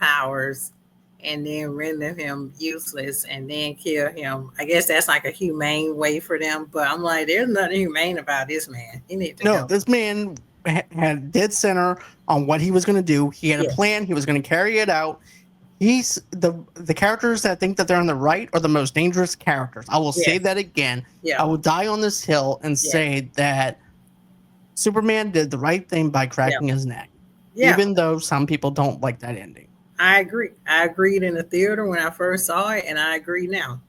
powers and then render him useless and then kill him. I guess that's like a humane way for them. But I'm like, there's nothing humane about this man. He need to No, go. this man had dead center on what he was going to do. He had a Yes. plan. He was going to carry it out. He's the characters that think that they're on the right are the most dangerous characters. I will say Yes. that again. Yeah. I will die on this hill and Yeah. say that Superman did the right thing by Yeah. cracking his neck, Yeah. even though some people don't like that ending. I agree. I agreed in the theater when I first saw it, and I agree now.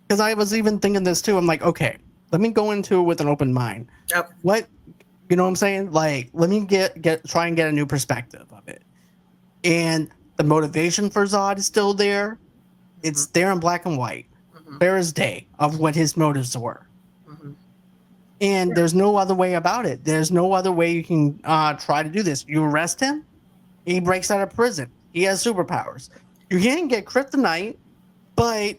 Because I was even thinking this too. I'm like, okay, let me go into it with an open mind. Okay. What, you know what I'm saying? Like, let me try and get a new perspective of it. And the motivation for Zod is still there. It's there in black and white, clear as day, of what his motives were. Mm-hmm. And there's no other way about it. There's no other way you can try to do this. You arrest him, he breaks out of prison. He has superpowers. You can't get kryptonite, but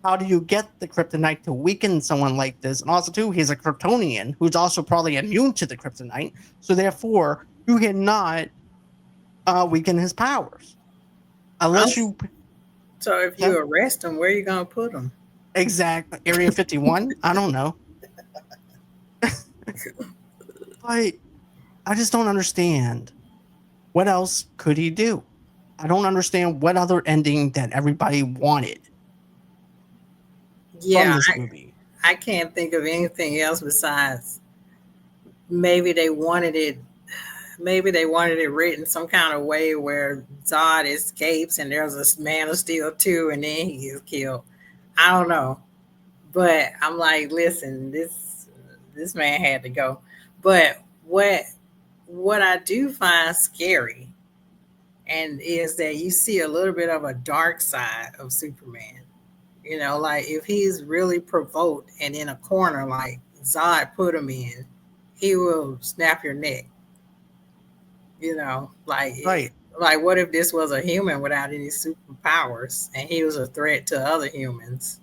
how do you get the kryptonite to weaken someone like this? And also, too, he's a Kryptonian who's also probably immune to the kryptonite. So, therefore, you cannot weaken his powers. Unless you... So, if you arrest him, where are you going to put him? Exactly. Area 51? I don't know. But I just don't understand. What else could he do? I don't understand what other ending that everybody wanted from this movie. I can't think of anything else besides maybe they wanted it written some kind of way where Zod escapes and there's a Man of Steel 2 and then he is killed. I don't know. But I'm like, listen, this man had to go. But what I do find scary and is that you see a little bit of a dark side of Superman. You know, like if he's really provoked and in a corner like Zod put him in, he will snap your neck. You know, like right. Like what if this was a human without any superpowers and he was a threat to other humans?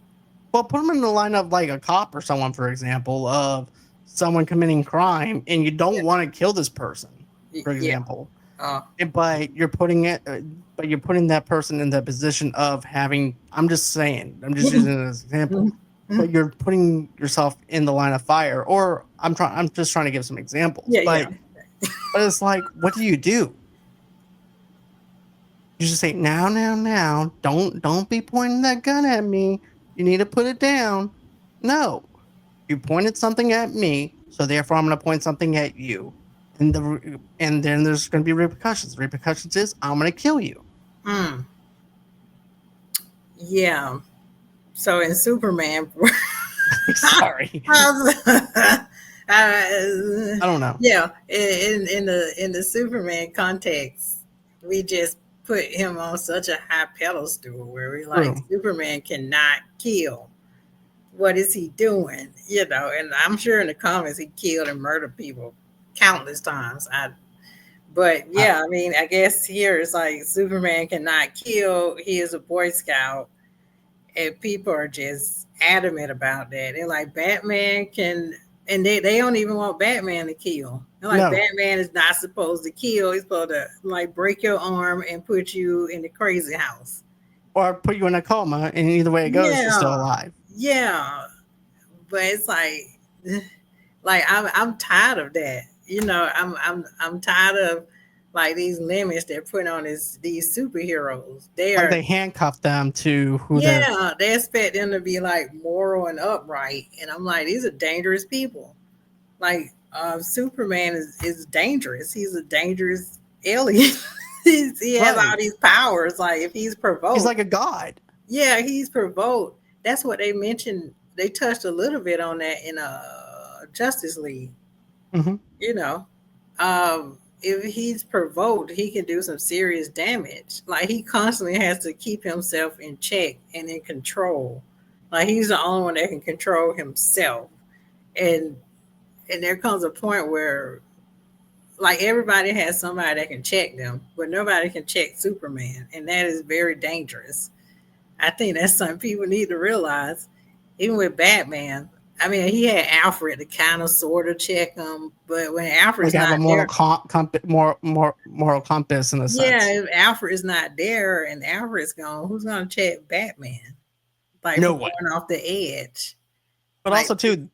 Well, put him in the line of like a cop or someone, for example, of someone committing crime, and you don't want to kill this person, for example. But you're putting that person in the position of having. I'm just using it as an example. But you're putting yourself in the line of fire, or I'm just trying to give some examples. But it's like, what do? You just say, now, don't be pointing that gun at me. You need to put it down. No, you pointed something at me, so therefore I'm going to point something at you. And then there's going to be repercussions. The repercussions is I'm going to kill you. Yeah. So in Superman, sorry, I don't know. Yeah, in the Superman context, we just put him on such a high pedestal where we like Superman cannot kill. What is he doing? You know, and I'm sure in the comics he killed and murdered people countless times. But yeah, I mean, I guess here it's like Superman cannot kill. He is a Boy Scout, and people are just adamant about that. They're like, Batman can, and they don't even want Batman to kill. They're like, Batman is not supposed to kill. He's supposed to like break your arm and put you in the crazy house, or put you in a coma. And either way it goes, you're still alive. Yeah, but it's like I'm tired of that. You know, I'm tired of like these limits they're putting on these superheroes. They handcuff them to who they expect them to be like moral and upright, and I'm like, these are dangerous people. Like Superman is dangerous. He's a dangerous alien. He has all these powers. Like if he's provoked, he's like a god. Yeah, he's provoked. That's what they mentioned. They touched a little bit on that in Justice League. Mm-hmm. You know, if he's provoked, he can do some serious damage. Like he constantly has to keep himself in check and in control. Like he's the only one that can control himself. And there comes a point where like everybody has somebody that can check them, but nobody can check Superman, and that is very dangerous. I think that's something people need to realize. Even with Batman, I mean, he had Alfred to kind of sort of check him, but when Alfred's Like have not a there, moral compass in a yeah, sense. if Alfred is not there and Alfred's gone, who's gonna check Batman? Like No from one. going off the edge. But Like also too,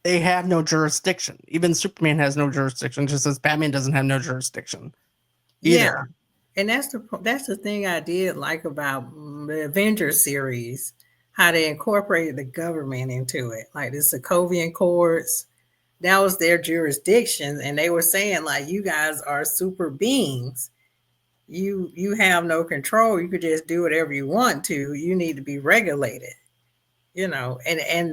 they have no jurisdiction. Even Superman has no jurisdiction, just as Batman doesn't have no jurisdiction yeah, either. and that's the thing I did like about the Avengers series, how they incorporated the government into it, like the Sokovian courts. That was their jurisdiction, and they were saying like, you guys are super beings. You have no control. You could just do whatever you want to. You need to be regulated, and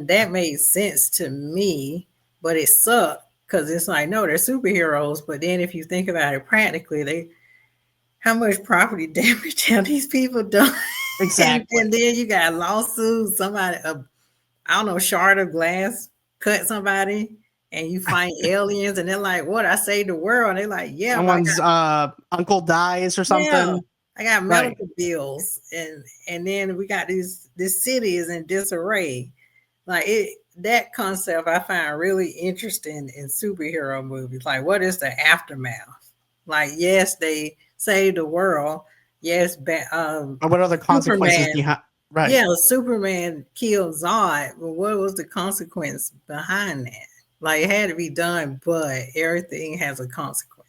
that made sense to me, but it sucked because it's like, no, they're superheroes, but then if you think about it practically, they how much property damage have these people done? Exactly. And then you got lawsuits, somebody, I don't know, shard of glass cut somebody, and you find aliens, and they're like, "What? I saved the world." And they're like, "Yeah, but Someone's uncle dies or yeah, something. I got Right. medical bills, and then we got this city is in disarray." Like that concept I find really interesting in superhero movies. Like, what is the aftermath? Like, yes, they saved the world. Yes, What are the consequences Superman. behind? Right. Yeah, Superman killed Zod, but what was the consequence behind that? Like, it had to be done, but everything has a consequence.